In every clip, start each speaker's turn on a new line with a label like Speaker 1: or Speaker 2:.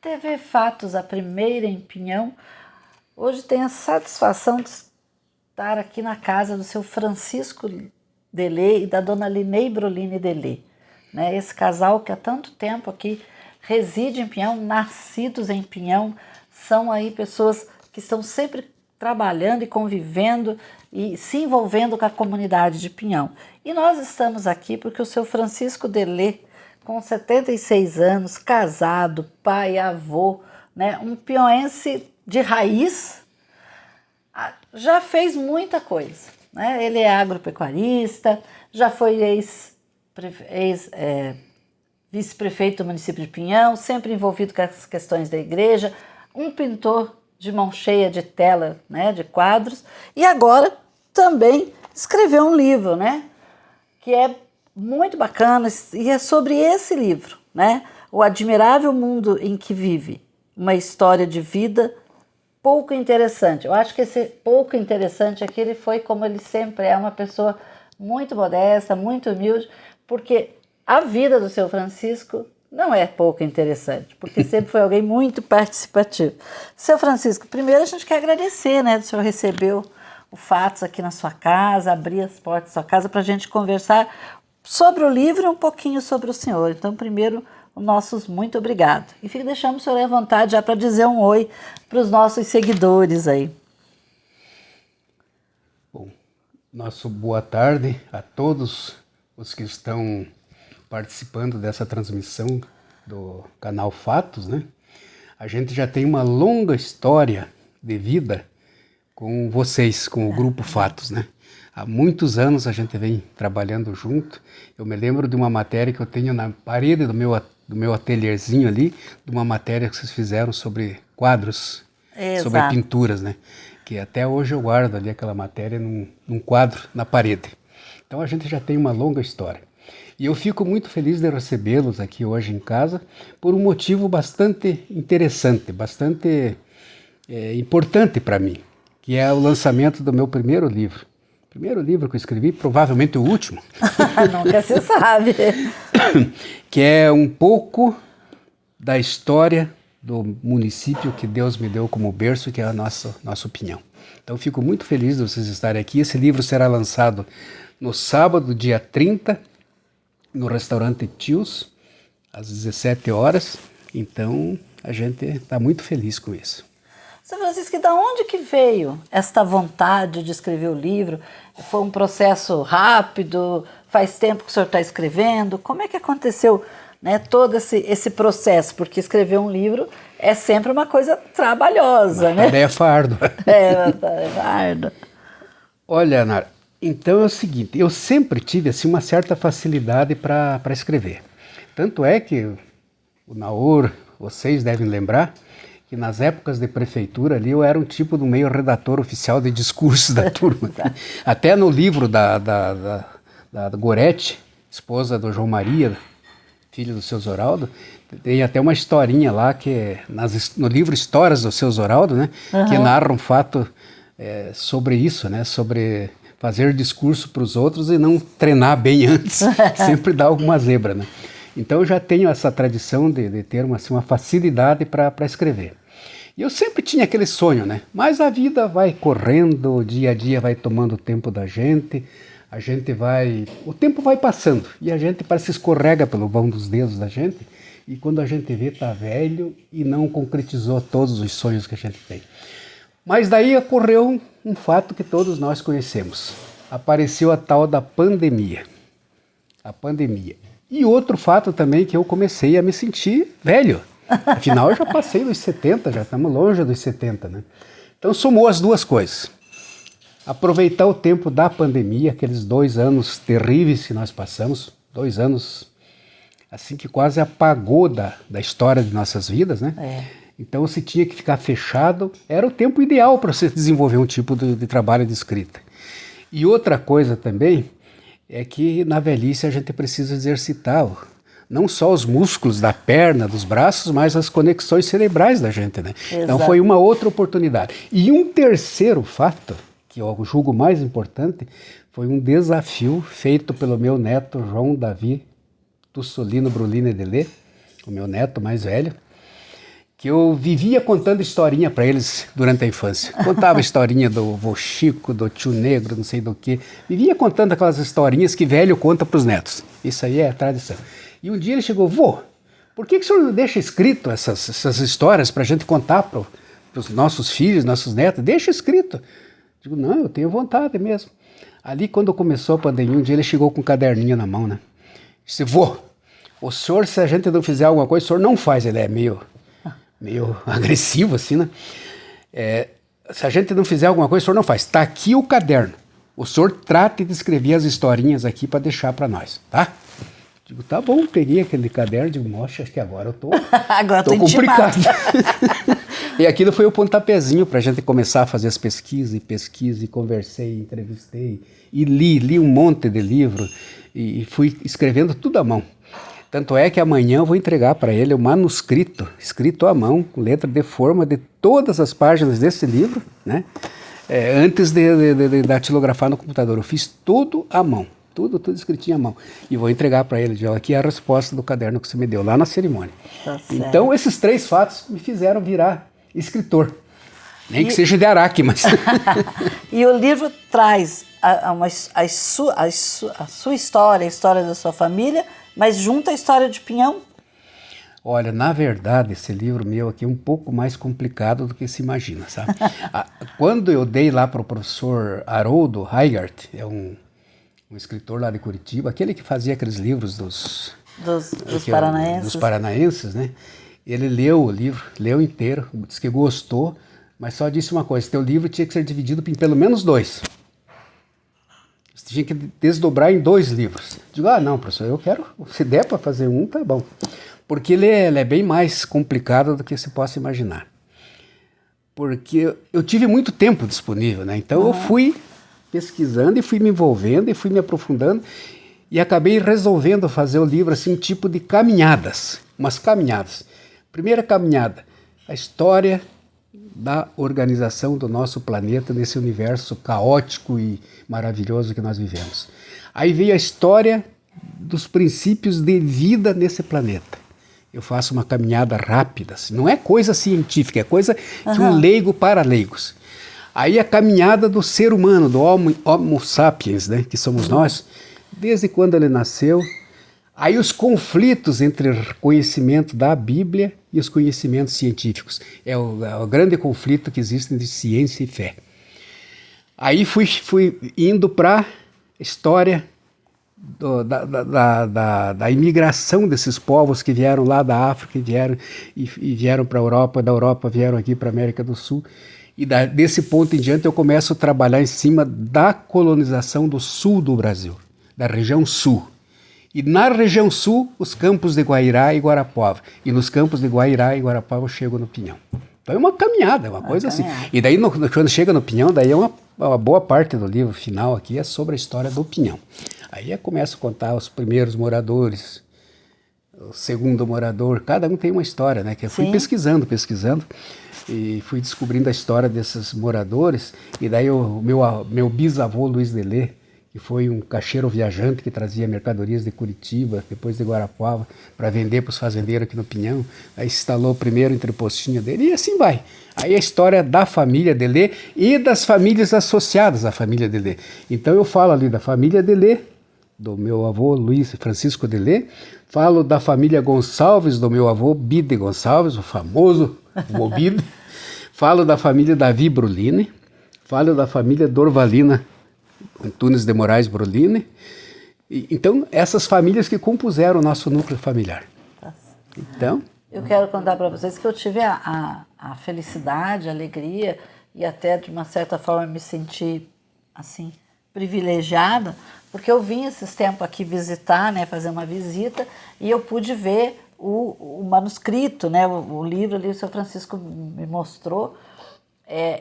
Speaker 1: TV Fatos, a primeira em Pinhão, hoje tem a satisfação de estar aqui na casa do seu Francisco Delê e da dona Linei Brolini Delê, né? Esse casal que há tanto tempo aqui reside em Pinhão, nascidos em Pinhão, são aí pessoas que estão sempre trabalhando e convivendo e se envolvendo com a comunidade de Pinhão. E nós estamos aqui porque o seu Francisco Delê, com 76 anos, casado, pai, avô, né, um piauiense de raiz, já fez muita coisa, né? Ele é agropecuarista, já foi vice-prefeito do município de Pinhão, sempre envolvido com as questões da igreja, um pintor de mão cheia de tela, né, de quadros, e agora também escreveu um livro, né, que é muito bacana, e é sobre esse livro, né, O Admirável Mundo em que Vive, uma história de vida pouco interessante. Eu acho que esse pouco interessante aqui ele foi como ele sempre é, uma pessoa muito modesta, muito humilde, porque a vida do seu Francisco não é pouco interessante, porque sempre foi alguém muito participativo. Seu Francisco, primeiro a gente quer agradecer, né, do senhor recebeu o Fatos aqui na sua casa, abrir as portas da sua casa para a gente conversar sobre o livro e um pouquinho sobre o senhor. Então, primeiro, os nossos muito obrigado. E deixamos o senhor à vontade já para dizer um oi para os nossos seguidores aí.
Speaker 2: Bom, nosso boa tarde a todos os que estão participando dessa transmissão do canal Fatos, né? A gente já tem uma longa história de vida com vocês, com o Grupo Fatos, né? Há muitos anos a gente vem trabalhando junto. Eu me lembro de uma matéria que eu tenho na parede do meu atelierzinho ali, de uma matéria que vocês fizeram sobre quadros, sobre pinturas, né? Que até hoje eu guardo ali aquela matéria num quadro na parede. Então a gente já tem uma longa história. E eu fico muito feliz de recebê-los aqui hoje em casa por um motivo bastante interessante, bastante importante para mim, que é o lançamento do meu primeiro livro. Primeiro livro que eu escrevi, provavelmente o último.
Speaker 1: Nunca se sabe.
Speaker 2: Que é um pouco da história do município que Deus me deu como berço, que é a nossa Pinhão. Então fico muito feliz de vocês estarem aqui. Esse livro será lançado no sábado, dia 30, no restaurante Tios, às 17 horas. Então a gente está muito feliz com isso.
Speaker 1: Seu Francisco, de onde que veio esta vontade de escrever o livro? Foi um processo rápido? Faz tempo que o senhor está escrevendo? Como é que aconteceu, né, todo esse processo? Porque escrever um livro é sempre uma coisa trabalhosa,
Speaker 2: uma tarefa árdua.
Speaker 1: Uma tarefa árdua.
Speaker 2: Olha, Nara, então é o seguinte, eu sempre tive assim, uma certa facilidade para escrever. Tanto é que o Naor, vocês devem lembrar, que nas épocas de prefeitura ali eu era um tipo do meio redator oficial de discursos da turma. Até no livro da Gorete, esposa do João Maria, filho do seu Zoraldo, tem até uma historinha lá, que no livro Histórias do seu Zoraldo, né, que narra um fato sobre isso, né, sobre fazer discurso para os outros e não treinar bem antes, sempre dá alguma zebra, né. Então eu já tenho essa tradição de ter uma facilidade para escrever. E eu sempre tinha aquele sonho, né? Mas a vida vai correndo, o dia a dia vai tomando o tempo da gente, o tempo vai passando e a gente parece que escorrega pelo vão dos dedos da gente, e quando a gente vê tá velho e não concretizou todos os sonhos que a gente tem. Mas daí ocorreu um fato que todos nós conhecemos. Apareceu a tal da pandemia. A pandemia. E outro fato também, que eu comecei a me sentir velho. Afinal, eu já passei dos 70, já estamos longe dos 70, né? Então, somou as duas coisas. Aproveitar o tempo da pandemia, aqueles 2 anos terríveis que nós passamos, 2 anos assim que quase apagou da história de nossas vidas, né? Então, se tinha que ficar fechado, era o tempo ideal para você desenvolver um tipo de trabalho de escrita. E outra coisa também é que na velhice a gente precisa exercitar não só os músculos da perna, dos braços, mas as conexões cerebrais da gente, né? Exato. Então foi uma outra oportunidade. E um terceiro fato, que eu julgo mais importante, foi um desafio feito pelo meu neto João Davi Tussolino Brolini Delê, o meu neto mais velho, que eu vivia contando historinha para eles durante a infância. Contava historinha do vô Chico, do tio Negro, não sei do que. Vivia contando aquelas historinhas que velho conta para os netos. Isso aí é tradição. E um dia ele chegou, vô, por que o senhor não deixa escrito essas histórias para a gente contar para os nossos filhos, nossos netos? Deixa escrito. Digo, não, eu tenho vontade mesmo. Ali, quando começou a pandemia, um dia ele chegou com um caderninho na mão, né? Disse, vô, o senhor, se a gente não fizer alguma coisa, o senhor não faz. Ele é meio agressivo, assim, né? Se a gente não fizer alguma coisa, o senhor não faz. Está aqui o caderno. O senhor trate de escrever as historinhas aqui para deixar para nós, tá? Digo, tá bom, peguei aquele caderno, digo, nossa, acho que agora eu tô complicado. E aquilo foi o pontapézinho para a gente começar a fazer as pesquisas, e conversei, entrevistei, e li um monte de livro, e fui escrevendo tudo à mão. Tanto é que amanhã eu vou entregar para ele o manuscrito, escrito à mão, com letra de forma de todas as páginas desse livro, né? Antes de datilografar no computador. Eu fiz tudo à mão, tudo escritinho à mão. E vou entregar para ele, já aqui é a resposta do caderno que você me deu lá na cerimônia. Tá certo. Então esses 3 fatos me fizeram virar escritor. Nem que seja de Araque, mas...
Speaker 1: E o livro traz a sua história, a história da sua família, mas junto à história de Pinhão?
Speaker 2: Olha, na verdade, esse livro meu aqui é um pouco mais complicado do que se imagina, sabe? Quando eu dei lá para o professor Haroldo Heigart, é um escritor lá de Curitiba, aquele que fazia aqueles livros dos
Speaker 1: paranaenses.
Speaker 2: Dos paranaenses, né? Ele leu o livro, leu inteiro, disse que gostou, mas só disse uma coisa, teu livro tinha que ser dividido em pelo menos 2. Você tinha que desdobrar em 2 livros. Digo, não, professor, eu quero, se der para fazer um, tá bom. Porque ele é bem mais complicado do que se possa imaginar. Porque eu tive muito tempo disponível, né? Então eu fui pesquisando e fui me envolvendo e fui me aprofundando e acabei resolvendo fazer o livro assim, um tipo de caminhadas, umas caminhadas. Primeira caminhada, a história da organização do nosso planeta nesse universo caótico e maravilhoso que nós vivemos. Aí veio a história dos princípios de vida nesse planeta. Eu faço uma caminhada rápida, assim, não é coisa científica, é coisa que um leigo para leigos. Aí a caminhada do ser humano, do Homo sapiens, né, que somos nós, desde quando ele nasceu. Aí os conflitos entre o conhecimento da Bíblia e os conhecimentos científicos. É o grande conflito que existe entre ciência e fé. Aí fui indo para a história da imigração desses povos que vieram lá da África e vieram para a Europa, da Europa vieram aqui para a América do Sul. E desse ponto em diante eu começo a trabalhar em cima da colonização do sul do Brasil, da região sul. E na região sul, os campos de Guairá e Guarapuava. E nos campos de Guairá e Guarapuava eu chego no Pinhão. Então é uma caminhada, é uma coisa assim. E daí quando chega no Pinhão, daí é uma boa parte do livro final aqui é sobre a história do Pinhão. Aí eu começo a contar os primeiros moradores, o segundo morador, cada um tem uma história, né? Que eu fui pesquisando, e fui descobrindo a história desses moradores. E daí o meu bisavô Luiz Delê, que foi um caixeiro viajante que trazia mercadorias de Curitiba, depois de Guarapuava, para vender para os fazendeiros aqui no Pinhão. Aí se instalou primeiro entre o postinho dele e assim vai. Aí a história da família Delê e das famílias associadas à família Delê. Então eu falo ali da família Delê, do meu avô Luiz Francisco Delê, falo da família Gonçalves, do meu avô Bide Gonçalves, o famoso vô Bide, falo da família Davi Bruline, falo da família Dorvalina Antunes de Moraes Bruline. Então, essas famílias que compuseram o nosso núcleo familiar. Então,
Speaker 1: eu quero contar para vocês que eu tive a felicidade, a alegria e até de uma certa forma me senti assim privilegiada, porque eu vim esses tempos aqui visitar, né, fazer uma visita, e eu pude ver o manuscrito, né, o livro ali, o seu Francisco me mostrou.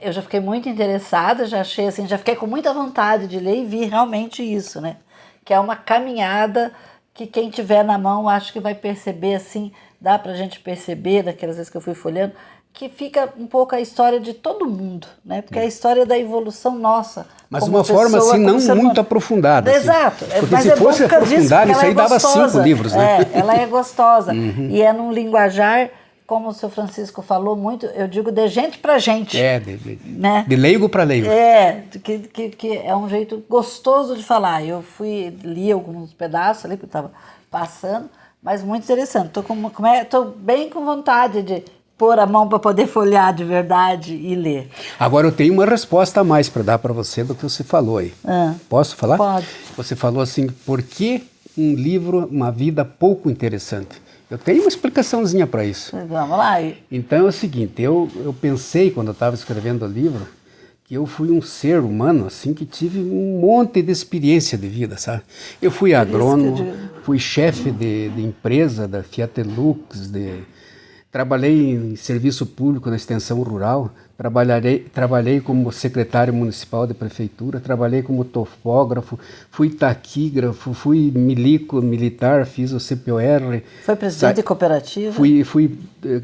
Speaker 1: Eu já fiquei muito interessada, já achei assim, já fiquei com muita vontade de ler e vi realmente isso, né? Que é uma caminhada que quem tiver na mão acho que vai perceber assim, dá pra gente perceber daquelas vezes que eu fui folheando, que fica um pouco a história de todo mundo, né? Porque é a história da evolução nossa.
Speaker 2: Mas uma forma assim não muito aprofundada.
Speaker 1: Exato.
Speaker 2: Assim. Porque
Speaker 1: mas
Speaker 2: se fosse aprofundar, isso aí dava
Speaker 1: gostosa.
Speaker 2: 5 livros, né?
Speaker 1: Ela é gostosa. E é num linguajar como o seu Francisco falou muito, eu digo de gente para gente. Né?
Speaker 2: De leigo para leigo.
Speaker 1: Que é um jeito gostoso de falar. Eu li alguns pedaços ali que eu estava passando, mas muito interessante. Tô bem com vontade de pôr a mão para poder folhear de verdade e ler.
Speaker 2: Agora eu tenho uma resposta a mais para dar para você do que você falou aí. Posso falar?
Speaker 1: Pode.
Speaker 2: Você falou assim, por que um livro, uma vida pouco interessante? Eu tenho uma explicaçãozinha para isso.
Speaker 1: Vamos lá.
Speaker 2: Então é o seguinte, eu pensei quando eu estava escrevendo o livro que eu fui um ser humano assim que tive um monte de experiência de vida, sabe? Eu fui agrônomo, fui chefe de empresa da Fiat Lux, trabalhei em serviço público na extensão rural, trabalhei como secretário municipal de prefeitura, trabalhei como topógrafo, fui taquígrafo, fui milico militar, fiz o CPOR.
Speaker 1: Foi presidente de cooperativa?
Speaker 2: Fui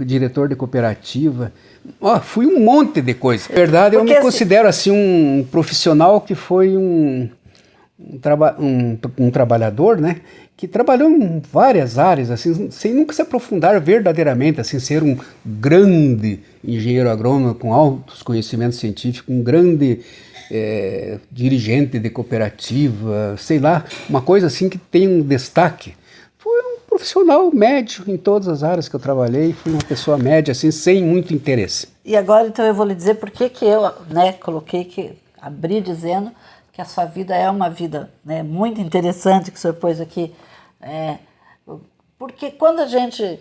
Speaker 2: diretor de cooperativa. Fui um monte de coisa. Na verdade, eu me considero assim um profissional que foi um trabalhador, né? Que trabalhou em várias áreas, assim, sem nunca se aprofundar verdadeiramente, assim, ser um grande engenheiro agrônomo com altos conhecimentos científicos, um grande dirigente de cooperativa, sei lá, uma coisa assim que tem um destaque. Fui um profissional médio em todas as áreas que eu trabalhei, fui uma pessoa média, assim, sem muito interesse.
Speaker 1: E agora, então, eu vou lhe dizer por que eu, abri dizendo que a sua vida é uma vida, né, muito interessante, que o senhor pôs aqui. Porque quando a gente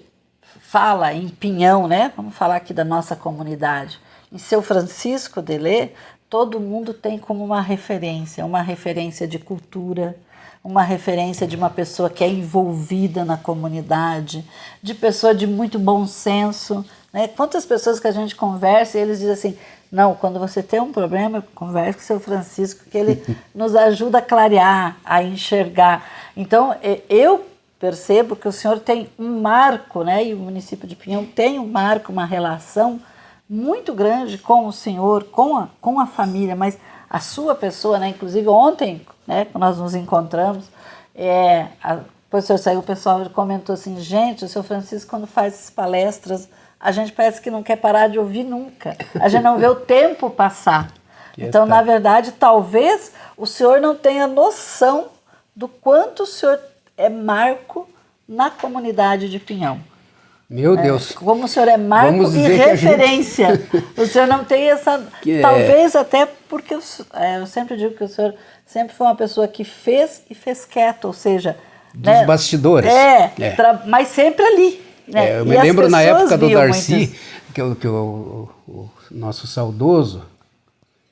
Speaker 1: fala em Pinhão, né, vamos falar aqui da nossa comunidade, em seu Francisco Delê, todo mundo tem como uma referência de cultura, uma referência de uma pessoa que é envolvida na comunidade, de pessoa de muito bom senso, né? Quantas pessoas que a gente conversa e eles dizem assim, não, quando você tem um problema, converse com o seu Francisco, que ele nos ajuda a clarear, a enxergar. Então, eu percebo que o senhor tem um marco, né? E o município de Pinhão tem um marco, uma relação muito grande com o senhor, com a família, mas a sua pessoa, né? Inclusive ontem, né, quando nós nos encontramos, depois o senhor saiu, o pessoal comentou assim, gente, o senhor Francisco, quando faz essas palestras, a gente parece que não quer parar de ouvir nunca. A gente não vê o tempo passar. Então, na verdade, talvez o senhor não tenha noção do quanto o senhor é marco na comunidade de Pinhão.
Speaker 2: Meu Deus.
Speaker 1: Como o senhor é marco e referência. O senhor não tem essa... Talvez até porque eu sempre digo que o senhor sempre foi uma pessoa que fez e fez quieto, ou seja...
Speaker 2: Dos bastidores.
Speaker 1: Mas sempre ali.
Speaker 2: Eu me lembro na época do Darcy, que o nosso saudoso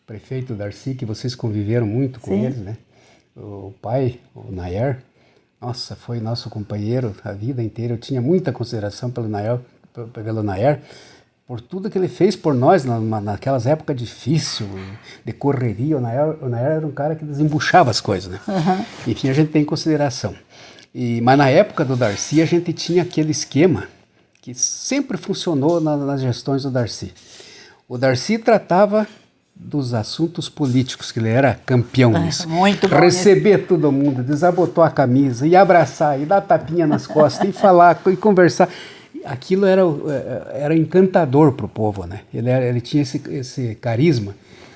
Speaker 2: prefeito Darcy, que vocês conviveram muito com eles, né? O pai, o Nayer, nossa, foi nosso companheiro a vida inteira. Eu tinha muita consideração pelo Nayer, por tudo que ele fez por nós naquelas épocas difíceis, de correria. O Nayer era um cara que desembuchava as coisas, né? Enfim, a gente tem consideração. Mas na época do Darcy, a gente tinha aquele esquema que sempre funcionou nas gestões do Darcy. O Darcy tratava dos assuntos políticos, que ele era campeão nisso.
Speaker 1: Muito bom.
Speaker 2: Receber todo mundo, desabotou a camisa, e abraçar, e dar tapinha nas costas, e falar, e conversar. Aquilo era encantador para o povo, né? Ele tinha esse carisma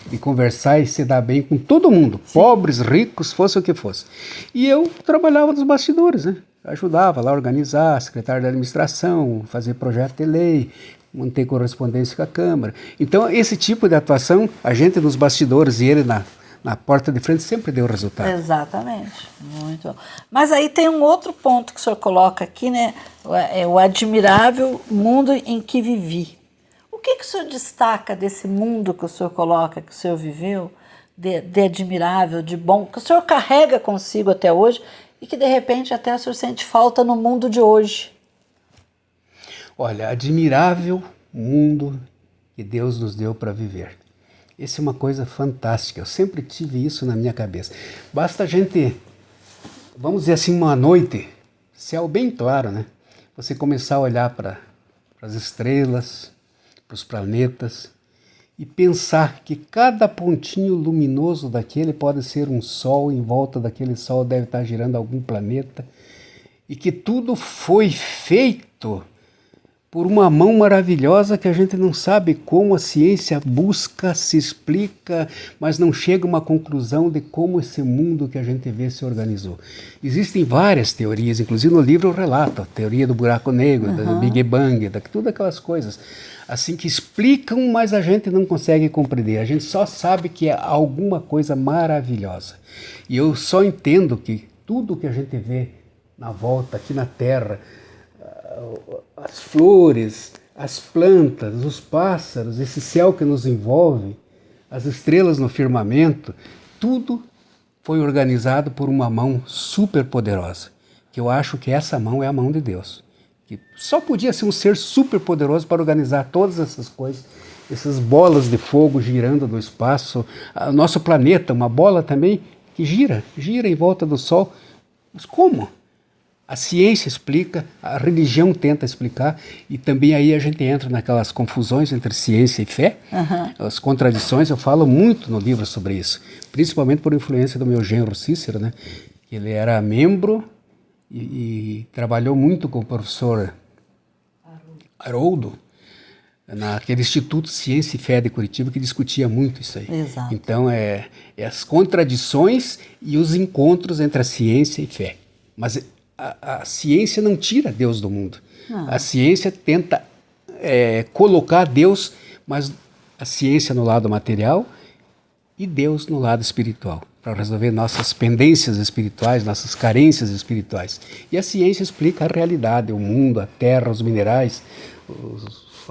Speaker 2: de conversar e se dar bem com todo mundo, pobres, ricos, fosse o que fosse. E eu trabalhava nos bastidores, né? Ajudava lá a organizar, secretário da administração, fazer projeto de lei, manter correspondência com a Câmara. Então, esse tipo de atuação, a gente nos bastidores e ele na porta de frente sempre deu resultado.
Speaker 1: Exatamente, muito bom. Mas aí tem um outro ponto que o senhor coloca aqui, né? O admirável mundo em que vivi. O que o senhor destaca desse mundo que o senhor coloca, que o senhor viveu, de admirável, de bom, que o senhor carrega consigo até hoje e que de repente até o senhor sente falta no mundo de hoje?
Speaker 2: Olha, admirável mundo que Deus nos deu para viver. Isso é uma coisa fantástica, eu sempre tive isso na minha cabeça. Basta a gente, vamos dizer assim, uma noite, céu bem claro, né? Você começar a olhar para as estrelas, para os planetas e pensar que cada pontinho luminoso daquele pode ser um sol, em volta daquele sol deve estar girando algum planeta e que tudo foi feito por uma mão maravilhosa que a gente não sabe como a ciência busca, se explica, mas não chega a uma conclusão de como esse mundo que a gente vê se organizou. Existem várias teorias, inclusive no livro eu relato a teoria do buraco negro, do Big Bang, tudo aquelas coisas assim que explicam, mas a gente não consegue compreender. A gente só sabe que é alguma coisa maravilhosa. E eu só entendo que tudo que a gente vê na volta, aqui na Terra, as flores, as plantas, os pássaros, esse céu que nos envolve, as estrelas no firmamento, tudo foi organizado por uma mão super poderosa, que eu acho que essa mão é a mão de Deus, que só podia ser um ser super poderoso para organizar todas essas coisas, essas bolas de fogo girando no espaço, o nosso planeta, uma bola também que gira em volta do Sol. Mas como? A ciência explica, a religião tenta explicar, e também aí a gente entra naquelas confusões entre ciência e fé, as contradições. Eu falo muito no livro sobre isso, principalmente por influência do meu genro Cícero, né? Ele era membro e trabalhou muito com o professor Haroldo, naquele Instituto Ciência e Fé de Curitiba, que discutia muito isso aí.
Speaker 1: Exato.
Speaker 2: Então, é as contradições e os encontros entre a ciência e fé. Mas a ciência não tira Deus do mundo. Não. A ciência tenta colocar Deus, mas a ciência no lado material e Deus no lado espiritual, para resolver nossas pendências espirituais, nossas carências espirituais. E a ciência explica a realidade, o mundo, a terra, os minerais, o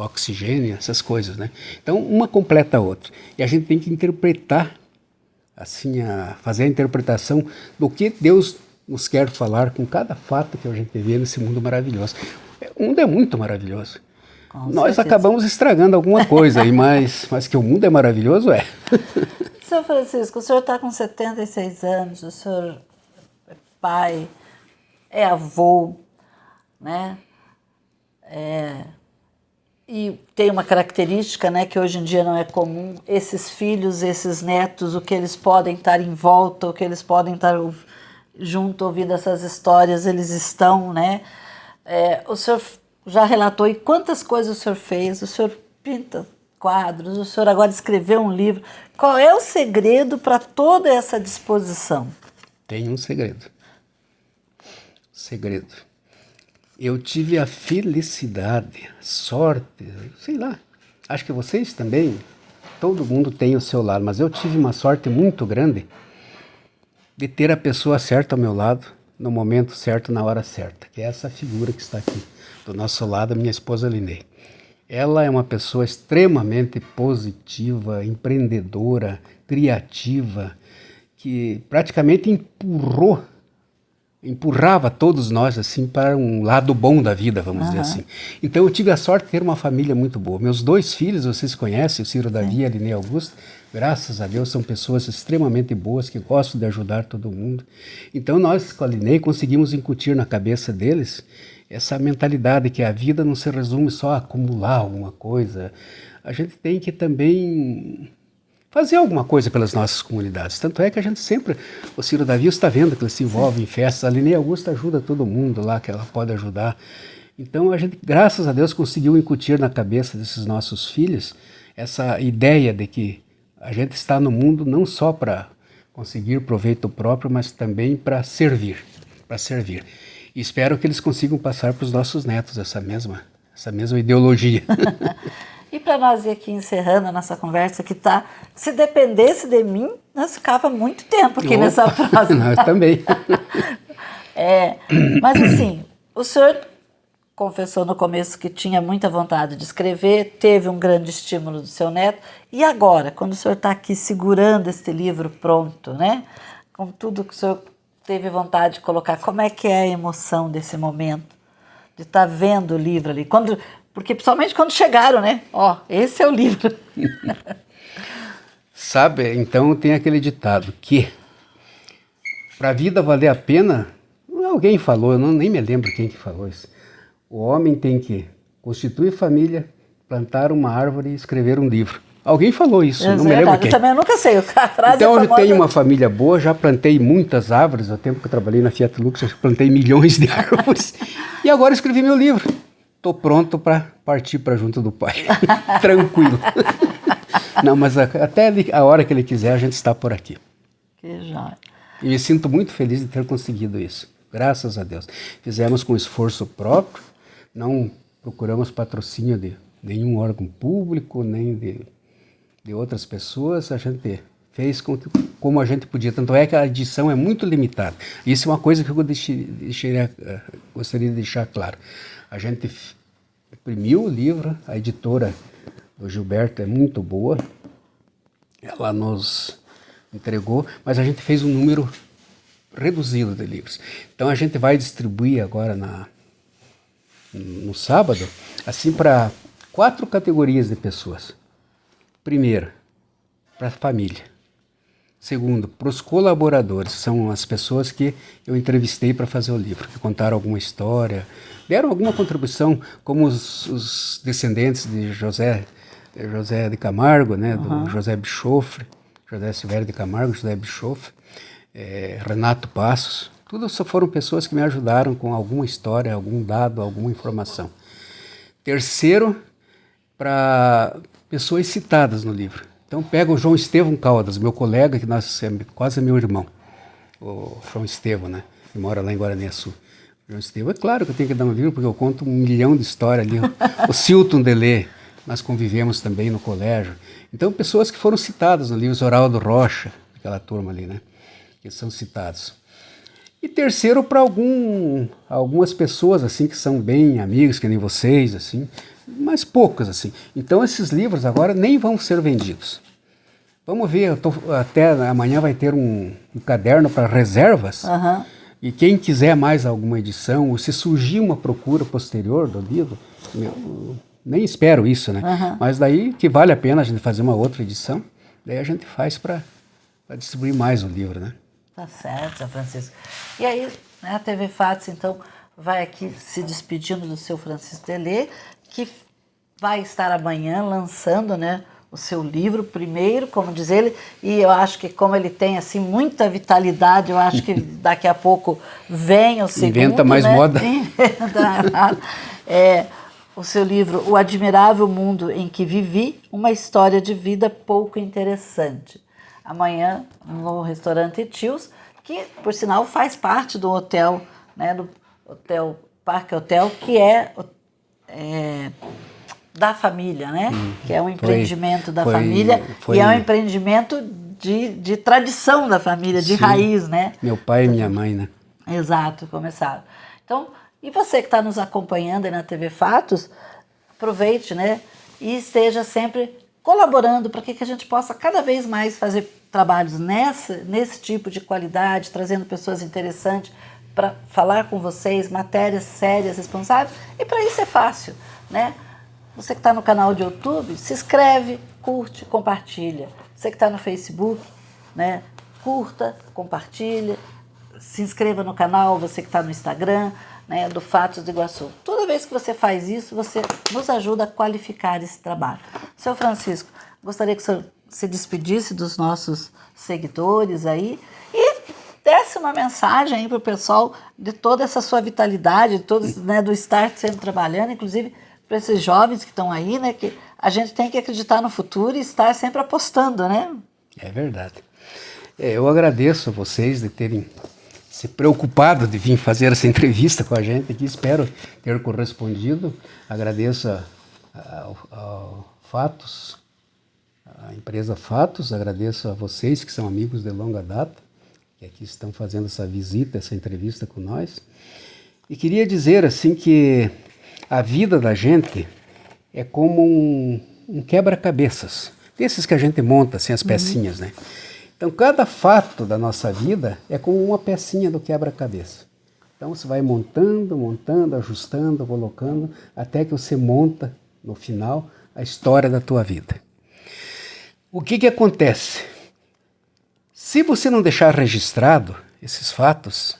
Speaker 2: oxigênio, essas coisas, né? Então, uma completa a outra. E a gente tem que interpretar, assim, fazer a interpretação do que Deus nos quer falar com cada fato que a gente vê nesse mundo maravilhoso. O mundo é muito maravilhoso. Nós acabamos estragando alguma coisa aí, mas que o mundo é maravilhoso, é.
Speaker 1: Seu Francisco, o senhor está com 76 anos, o senhor é pai, é avô, né? E tem uma característica, né, que hoje em dia não é comum, esses filhos, esses netos, o que eles podem estar em volta, o que eles podem estar junto, ouvindo essas histórias, eles estão, né? O senhor já relatou e quantas coisas o senhor fez, o senhor pinta quadros, o senhor agora escreveu um livro. Qual é o segredo para toda essa disposição?
Speaker 2: Tem um segredo. Eu tive a felicidade, a sorte, sei lá, acho que vocês também, todo mundo tem o seu lado, mas eu tive uma sorte muito grande de ter a pessoa certa ao meu lado, no momento certo, na hora certa, que é essa figura que está aqui, do nosso lado, a minha esposa Linei. Ela é uma pessoa extremamente positiva, empreendedora, criativa, que praticamente empurrava todos nós assim para um lado bom da vida, vamos dizer assim. Então eu tive a sorte de ter uma família muito boa. Meus 2 filhos, vocês conhecem, o Ciro Davi e a Linei Augusta, graças a Deus são pessoas extremamente boas, que gostam de ajudar todo mundo. Então nós, com a Linei, conseguimos incutir na cabeça deles essa mentalidade que a vida não se resume só a acumular alguma coisa. A gente tem que também fazer alguma coisa pelas nossas comunidades. Tanto é que a gente sempre, o Ciro Davi está vendo que ele se envolve em festas, a Linei Augusta ajuda todo mundo lá, que ela pode ajudar. Então a gente, graças a Deus, conseguiu incutir na cabeça desses nossos filhos essa ideia de que a gente está no mundo não só para conseguir proveito próprio, mas também para servir, E espero que eles consigam passar para os nossos netos essa mesma ideologia.
Speaker 1: E para nós ir aqui encerrando a nossa conversa, que tá, se dependesse de mim, nós ficava muito tempo aqui nessa frase.
Speaker 2: Nós também.
Speaker 1: Mas assim, o senhor confessou no começo que tinha muita vontade de escrever, teve um grande estímulo do seu neto, e agora, quando o senhor está aqui segurando este livro pronto, né, com tudo que o senhor teve vontade de colocar, como é que é a emoção desse momento, de estar vendo o livro ali? Porque principalmente quando chegaram, né? Esse é o livro.
Speaker 2: Sabe, então tem aquele ditado que para a vida valer a pena, alguém falou, eu nem me lembro quem que falou isso, o homem tem que constituir família, plantar uma árvore e escrever um livro. Alguém falou isso, não me lembro quem.
Speaker 1: Eu também nunca sei, a frase
Speaker 2: então,
Speaker 1: é famosa.
Speaker 2: Eu tenho uma família boa, já plantei muitas árvores, no tempo que eu trabalhei na Fiat Lux, eu plantei milhões de árvores, e agora escrevi meu livro. tô pronto para partir para junto do Pai. Tranquilo. Não, mas até a hora que Ele quiser, a gente está por aqui.
Speaker 1: Que jóia.
Speaker 2: E me sinto muito feliz de ter conseguido isso. Graças a Deus. Fizemos com esforço próprio, não procuramos patrocínio de nenhum órgão público, nem de outras pessoas. A gente fez como a gente podia. Tanto é que a edição é muito limitada. Isso é uma coisa que eu gostaria de deixar claro. A gente imprimiu o livro, a editora do Gilberto é muito boa, ela nos entregou, mas a gente fez um número reduzido de livros. Então a gente vai distribuir agora no sábado, assim, para 4 categorias de pessoas. Primeiro, para a família. Segundo, para os colaboradores, são as pessoas que eu entrevistei para fazer o livro, que contaram alguma história, deram alguma contribuição, como os descendentes de José de Camargo, né, do José Bischoff, José Silvério de Camargo, José Bischoff, Renato Passos. Tudo só foram pessoas que me ajudaram com alguma história, algum dado, alguma informação. Terceiro, para pessoas citadas no livro. Então pega o João Estevão Caldas, meu colega, que quase é meu irmão, o João Estevão, né, que mora lá em Guaraniaçu. O João Estevão, é claro que eu tenho que dar um livro, porque eu conto 1 milhão de histórias ali. O Silton Delê, nós convivemos também no colégio. Então pessoas que foram citadas no livro, Zoraldo Rocha, aquela turma ali, né, que são citados. E terceiro, para algumas pessoas assim que são bem amigos, que nem vocês, assim, mas poucas assim. Então esses livros agora nem vão ser vendidos. Vamos ver, até amanhã vai ter um caderno para reservas. E quem quiser mais alguma edição, ou se surgir uma procura posterior do livro, nem espero isso, né? Mas daí que vale a pena a gente fazer uma outra edição, daí a gente faz para distribuir mais o livro, né?
Speaker 1: Tá certo, São Francisco. E aí, né, a TV Fatos, então, vai aqui se despedindo do seu Francisco Delê, que vai estar amanhã lançando, né, o seu livro primeiro, como diz ele, e eu acho que como ele tem assim muita vitalidade, eu acho que daqui a pouco vem o segundo.
Speaker 2: Inventa mais, né? Moda.
Speaker 1: O seu livro, O Admirável Mundo em que Vivi, uma história de vida pouco interessante. Amanhã no restaurante Etios, que por sinal faz parte do hotel, né, do hotel Parque Hotel, que é da família, né? Que é um empreendimento da família e é um empreendimento de tradição da família, de raiz, né?
Speaker 2: Meu pai e minha mãe, né?
Speaker 1: Exato, começaram. Então, e você que está nos acompanhando aí na TV Fatos, aproveite, né? E esteja sempre colaborando para que a gente possa cada vez mais fazer trabalhos nesse tipo de qualidade, trazendo pessoas interessantes para falar com vocês, matérias sérias, responsáveis. E para isso é fácil, né? Você que está no canal de YouTube, se inscreve, curte, compartilha. Você que está no Facebook, né? Curta, compartilha, se inscreva no canal, você que está no Instagram, né, do Fatos do Iguaçu. Toda vez que você faz isso, você nos ajuda a qualificar esse trabalho. Seu Francisco, gostaria que o senhor se despedisse dos nossos seguidores aí e desse uma mensagem aí para o pessoal de toda essa sua vitalidade, de todos, né, do estar sempre trabalhando, inclusive para esses jovens que estão aí, né, que a gente tem que acreditar no futuro e estar sempre apostando, né?
Speaker 2: É verdade. Eu agradeço a vocês de terem se preocupado de vir fazer essa entrevista com a gente aqui, espero ter correspondido. Agradeço ao Fatos, a empresa Fatos, agradeço a vocês que são amigos de longa data, que aqui estão fazendo essa visita, essa entrevista com nós. E queria dizer assim que a vida da gente é como um quebra-cabeças, desses que a gente monta assim as pecinhas, né? Então, cada fato da nossa vida é como uma pecinha do quebra-cabeça. Então, você vai montando, ajustando, colocando, até que você monta, no final, a história da tua vida. O que acontece? Se você não deixar registrado esses fatos,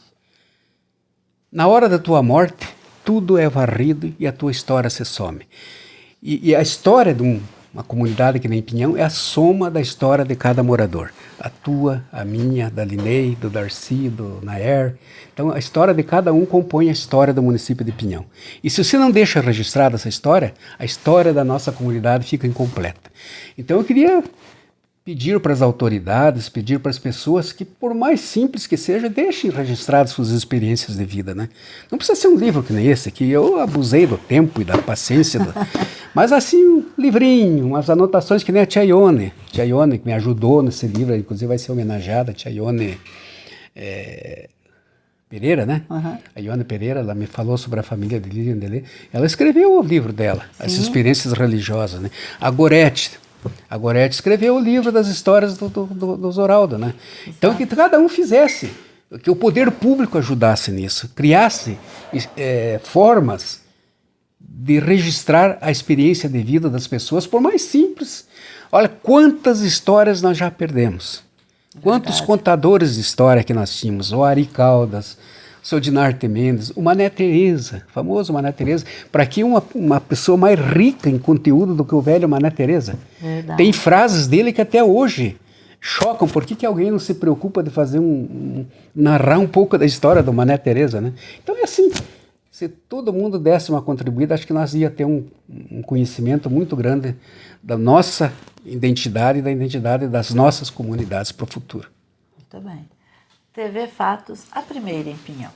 Speaker 2: na hora da tua morte, tudo é varrido e a tua história se some. E a história de uma comunidade que nem Pinhão é a soma da história de cada morador. A tua, a minha, da Linei, do Darcy, do Nair. Então a história de cada um compõe a história do município de Pinhão. E se você não deixa registrada essa história, a história da nossa comunidade fica incompleta. Então eu queria pedir para as autoridades, pedir para as pessoas que, por mais simples que seja, deixem registradas suas experiências de vida, né? Não precisa ser um livro que nem esse, que eu abusei do tempo e da paciência, mas assim, um livrinho, umas anotações que nem a Tia Ione, que me ajudou nesse livro, inclusive vai ser homenageada, a Tia Ione Pereira, né? Uhum. A Ione Pereira, ela me falou sobre a família de Lilian Delê. Ela escreveu o livro dela, sim, as experiências religiosas, né? A Gorete escreveu o livro das histórias do Zoraldo, né? Exato. Então que cada um fizesse, que o poder público ajudasse nisso, criasse formas de registrar a experiência de vida das pessoas, por mais simples. Olha quantas histórias nós já perdemos. Quantos contadores de história que nós tínhamos, o Ari Caldas, o seu Dinarte Mendes, o Mané Teresa, famoso Mané Teresa, para que uma pessoa mais rica em conteúdo do que o velho Mané Teresa. Verdade. Tem frases dele que até hoje chocam. Por que alguém não se preocupa de fazer narrar um pouco da história do Mané Teresa, né? Então é assim, se todo mundo desse uma contribuída, acho que nós ia ter um conhecimento muito grande da nossa identidade e da identidade das nossas comunidades para o futuro.
Speaker 1: Muito bem. TV Fatos, a primeira em Pinhão.